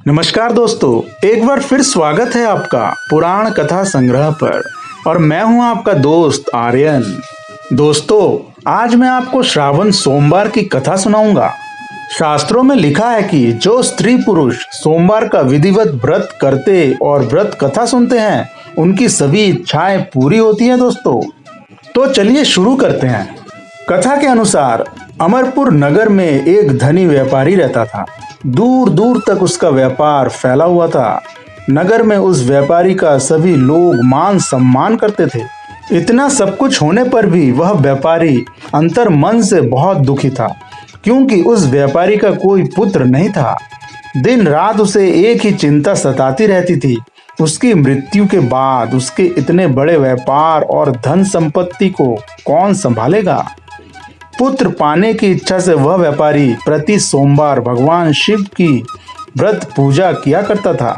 नमस्कार दोस्तों, एक बार फिर स्वागत है आपका पुराण कथा संग्रह पर। और मैं हूं आपका दोस्त आर्यन। दोस्तों, आज मैं आपको श्रावण सोमवार की कथा सुनाऊंगा। शास्त्रों में लिखा है कि जो स्त्री पुरुष सोमवार का विधिवत व्रत करते और व्रत कथा सुनते हैं, उनकी सभी इच्छाएं पूरी होती हैं। दोस्तों, तो चलिए शुरू करते हैं। कथा के अनुसार अमरपुर नगर में एक धनी व्यापारी रहता था। दूर दूर तक उसका व्यापार फैला हुआ था। नगर में उस व्यापारी का सभी लोग मान सम्मान करते थे। इतना सब कुछ होने पर भी वह व्यापारी अंतर मन से बहुत दुखी था, क्योंकि उस व्यापारी का कोई पुत्र नहीं था। दिन रात उसे एक ही चिंता सताती रहती थी, उसकी मृत्यु के बाद उसके इतने बड़े व्यापार और धन संपत्ति को कौन संभालेगा। पुत्र पाने की इच्छा से वह व्यापारी प्रति सोमवार भगवान शिव की व्रत पूजा किया करता था।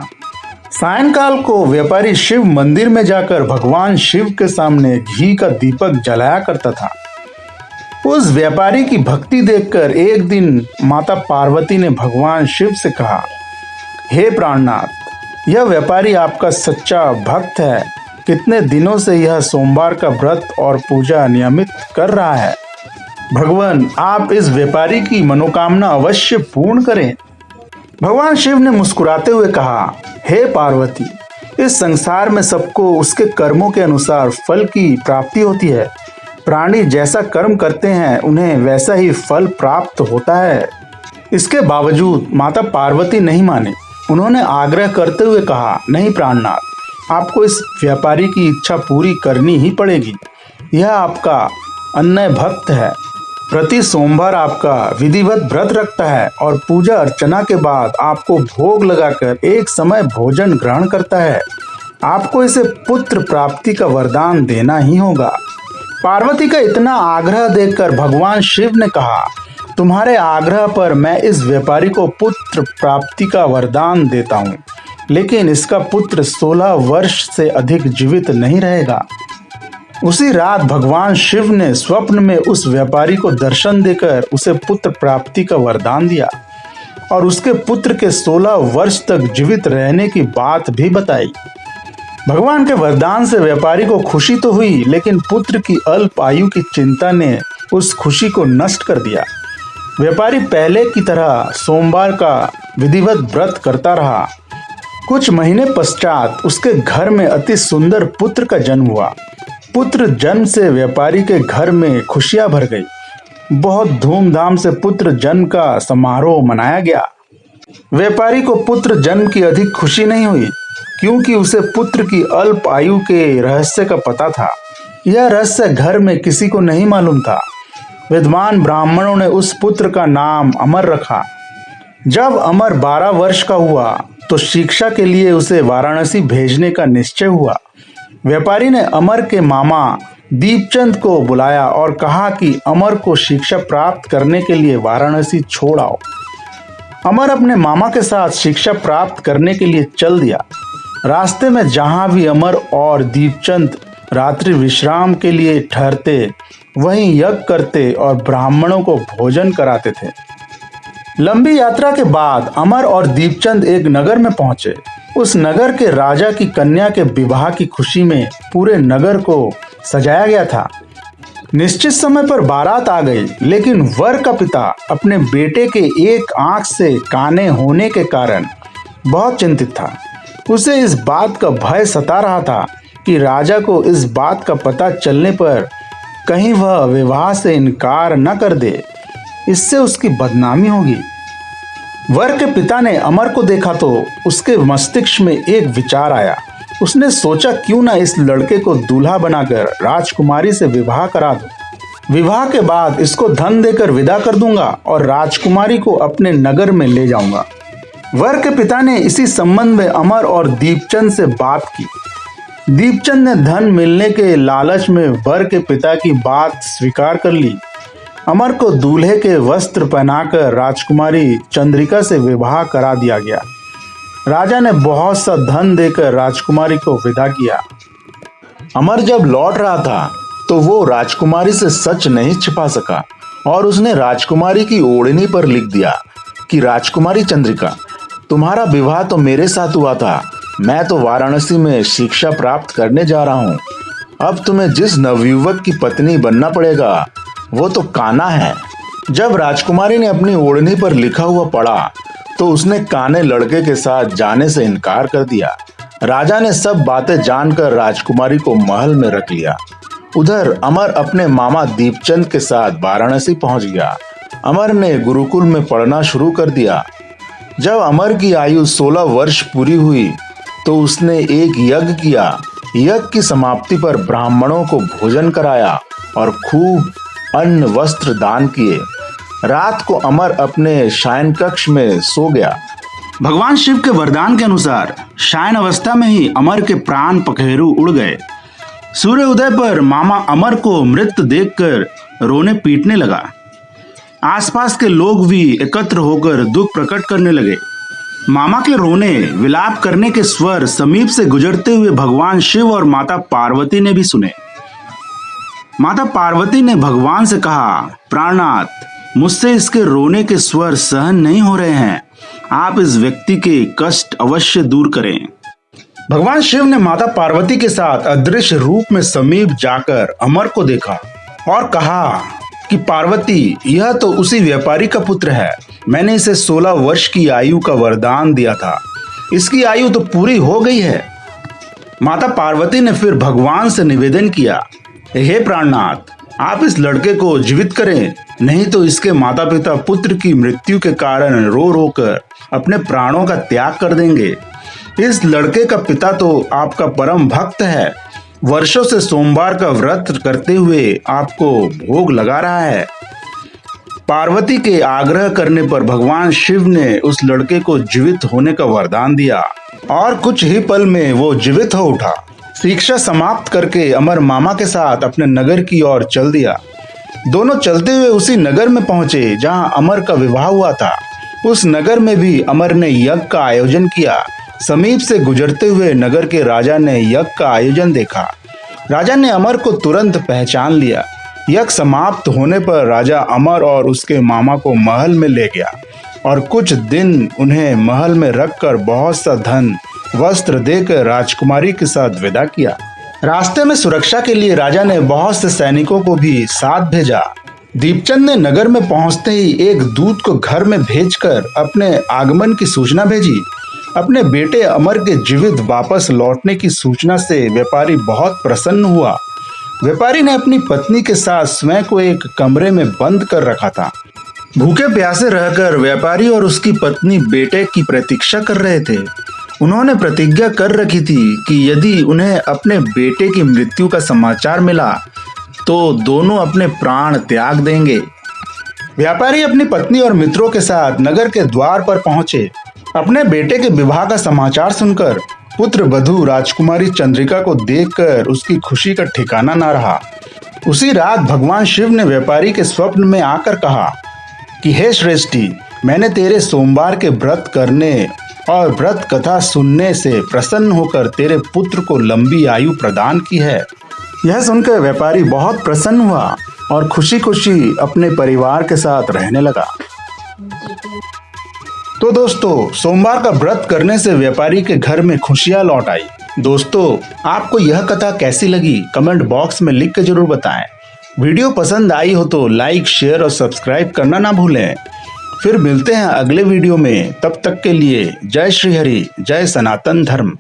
सायंकाल को व्यापारी शिव मंदिर में जाकर भगवान शिव के सामने घी का दीपक जलाया करता था। उस व्यापारी की भक्ति देखकर एक दिन माता पार्वती ने भगवान शिव से कहा, हे प्राणनाथ, यह व्यापारी आपका सच्चा भक्त है। कितने दिनों से यह सोमवार का व्रत और पूजा नियमित कर रहा है। भगवान, आप इस व्यापारी की मनोकामना अवश्य पूर्ण करें। भगवान शिव ने मुस्कुराते हुए कहा, हे पार्वती, इस संसार में सबको उसके कर्मों के अनुसार फल की प्राप्ति होती है। प्राणी जैसा कर्म करते हैं, उन्हें वैसा ही फल प्राप्त होता है। इसके बावजूद माता पार्वती नहीं माने। उन्होंने आग्रह करते हुए कहा, नहीं प्राणनाथ, आपको इस व्यापारी की इच्छा पूरी करनी ही पड़ेगी। यह आपका अन्य भक्त है। प्रति सोमवार आपका विधिवत व्रत रखता है और पूजा अर्चना के बाद आपको भोग लगाकर एक समय भोजन ग्रहण करता है। आपको इसे पुत्र प्राप्ति का वरदान देना ही होगा। पार्वती का इतना आग्रह देखकर भगवान शिव ने कहा, तुम्हारे आग्रह पर मैं इस व्यापारी को पुत्र प्राप्ति का वरदान देता हूँ, लेकिन इसका पुत्र 16 वर्ष से अधिक जीवित नहीं रहेगा। उसी रात भगवान शिव ने स्वप्न में उस व्यापारी को दर्शन देकर उसे पुत्र प्राप्ति का वरदान दिया और उसके पुत्र के 16 वर्ष तक जीवित रहने की बात भी बताई। भगवान के वरदान से व्यापारी को खुशी तो हुई, लेकिन पुत्र की अल्प आयु की चिंता ने उस खुशी को नष्ट कर दिया। व्यापारी पहले की तरह सोमवार का विधिवत व्रत करता रहा। कुछ महीने पश्चात उसके घर में अति सुंदर पुत्र का जन्म हुआ। पुत्र जन्म से व्यापारी के घर में खुशियां भर गई। बहुत धूमधाम से पुत्र जन्म का समारोह मनाया गया। व्यापारी को पुत्र जन्म की अधिक खुशी नहीं हुई, क्योंकि उसे पुत्र की अल्प आयु के रहस्य का पता था। यह रहस्य घर में किसी को नहीं मालूम था। विद्वान ब्राह्मणों ने उस पुत्र का नाम अमर रखा। जब अमर 12 वर्ष का हुआ तो शिक्षा के लिए उसे वाराणसी भेजने का निश्चय हुआ। व्यापारी ने अमर के मामा दीपचंद को बुलाया और कहा कि अमर को शिक्षा प्राप्त करने के लिए वाराणसी छोड़ आओ। अमर अपने मामा के साथ शिक्षा प्राप्त करने के लिए चल दिया। रास्ते में जहां भी अमर और दीपचंद रात्रि विश्राम के लिए ठहरते, वहीं यज्ञ करते और ब्राह्मणों को भोजन कराते थे। लंबी यात्रा के बाद अमर और दीपचंद एक नगर में पहुंचे। उस नगर के राजा की कन्या के विवाह की खुशी में पूरे नगर को सजाया गया था। निश्चित समय पर बारात आ गई, लेकिन वर का पिता अपने बेटे के एक आंख से काने होने के कारण बहुत चिंतित था। उसे इस बात का भय सता रहा था कि राजा को इस बात का पता चलने पर कहीं वह विवाह से इनकार न कर दे, इससे उसकी बदनामी होगी। वर के पिता ने अमर को देखा तो उसके मस्तिष्क में एक विचार आया। उसने सोचा, क्यों न इस लड़के को दूल्हा बनाकर राजकुमारी से विवाह करा दूं। विवाह के बाद इसको धन देकर विदा कर दूंगा और राजकुमारी को अपने नगर में ले जाऊंगा। वर के पिता ने इसी संबंध में अमर और दीपचंद से बात की। दीपचंद ने धन मिलने के लालच में वर के पिता की बात स्वीकार कर ली। अमर को दूल्हे के वस्त्र पहनाकर राजकुमारी चंद्रिका से विवाह करा दिया गया। राजा ने बहुत सा धन देकर राजकुमारी को विदा किया। अमर जब लौट रहा था तो वो राजकुमारी से सच नहीं छिपा सका और उसने राजकुमारी की ओढ़नी पर लिख दिया कि राजकुमारी चंद्रिका, तुम्हारा विवाह तो मेरे साथ हुआ था। मैं तो वाराणसी में शिक्षा प्राप्त करने जा रहा हूँ। अब तुम्हें जिस नवयुवक की पत्नी बनना पड़ेगा वो तो कान्हा है। जब राजकुमारी ने अपनी ओढ़नी पर लिखा हुआ पढ़ा तो उसने काने लड़के के साथ जाने से इनकार कर दिया। राजा ने सब बातें जानकर राजकुमारी को महल में रख लिया। उधर अमर अपने मामा दीपचंद के साथ वाराणसी पहुंच गया। अमर ने गुरुकुल में पढ़ना शुरू कर दिया। जब अमर की आयु 16 वर्ष पूरी हुई तो उसने एक यज्ञ किया। यज्ञ की समाप्ति पर ब्राह्मणों को भोजन कराया और खूब अन्न वस्त्र दान किए। रात को अमर अपने शयन कक्ष में सो गया। भगवान शिव के वरदान के अनुसार शयन अवस्था में ही अमर के प्राण पखेरु उड़ गए। सूर्य उदय पर मामा अमर को मृत देखकर रोने पीटने लगा। आसपास के लोग भी एकत्र होकर दुख प्रकट करने लगे। मामा के रोने विलाप करने के स्वर समीप से गुजरते हुए भगवान शिव और माता पार्वती ने भी सुने। माता पार्वती ने भगवान से कहा, प्राणनाथ, मुझसे इसके रोने के स्वर सहन नहीं हो रहे हैं। आप इस व्यक्ति के कष्ट अवश्य दूर करें। भगवान शिव ने माता पार्वती के साथ अदृश्य रूप में समीप जाकर अमर को देखा और कहा कि पार्वती, यह तो उसी व्यापारी का पुत्र है। मैंने इसे 16 वर्ष की आयु का वरदान दिया था। इसकी आयु तो पूरी हो गई है। माता पार्वती ने फिर भगवान से निवेदन किया, हे प्राणनाथ, आप इस लड़के को जीवित करें, नहीं तो इसके माता पिता पुत्र की मृत्यु के कारण रो रो कर अपने प्राणों का त्याग कर देंगे। इस लड़के का पिता तो आपका परम भक्त है। वर्षों से सोमवार का व्रत करते हुए आपको भोग लगा रहा है। पार्वती के आग्रह करने पर भगवान शिव ने उस लड़के को जीवित होने का वरदान दिया और कुछ ही पल में वो जीवित हो उठा। शिक्षा समाप्त करके अमर मामा के साथ अपने नगर की ओर चल दिया। दोनों चलते हुए उसी नगर में पहुंचे जहां अमर का विवाह हुआ था। उस नगर में भी अमर ने यज्ञ का आयोजन किया। समीप से गुजरते हुए नगर के राजा ने यज्ञ का आयोजन देखा। राजा ने अमर को तुरंत पहचान लिया। यज्ञ समाप्त होने पर राजा अमर और उसके मामा को महल में ले गया और कुछ दिन उन्हें महल में रखकर बहुत सा धन वस्त्र देकर राजकुमारी के साथ विदा किया। रास्ते में सुरक्षा के लिए राजा ने बहुत से सैनिकों को भी साथ भेजा। दीपचंद ने नगर में पहुंचते ही एक दूत को घर में भेजकर अपने आगमन की सूचना भेजी। अपने बेटे अमर के जीवित वापस लौटने की सूचना से व्यापारी बहुत प्रसन्न हुआ। व्यापारी ने अपनी पत्नी के साथ स्वयं को एक कमरे में बंद कर रखा था। भूखे प्यासे रहकर व्यापारी और उसकी पत्नी बेटे की प्रतीक्षा कर रहे थे। उन्होंने प्रतिज्ञा कर रखी थी कि यदि उन्हें अपने बेटे की मृत्यु का समाचार मिला तो दोनों अपने प्राण त्याग देंगे। व्यापारी अपनी पत्नी और मित्रों के साथ नगर के द्वार पर पहुंचे। अपने बेटे के विवाह का समाचार सुनकर पुत्र वधू राजकुमारी चंद्रिका को देखकर उसकी खुशी का ठिकाना न रहा। उसी रात भगवान शिव ने व्यापारी के स्वप्न में आकर कहा कि हे श्रेष्ठी, मैंने तेरे सोमवार के व्रत करने और व्रत कथा सुनने से प्रसन्न होकर तेरे पुत्र को लंबी आयु प्रदान की है। यह सुनकर व्यापारी बहुत प्रसन्न हुआ और खुशी खुशी अपने परिवार के साथ रहने लगा। तो दोस्तों, सोमवार का व्रत करने से व्यापारी के घर में खुशियां लौट आई। दोस्तों, आपको यह कथा कैसी लगी कमेंट बॉक्स में लिख के जरूर बताएं। वीडियो पसंद आई हो तो लाइक, शेयर और सब्सक्राइब करना ना भूलें। फिर मिलते हैं अगले वीडियो में। तब तक के लिए जय श्री हरि, जय सनातन धर्म।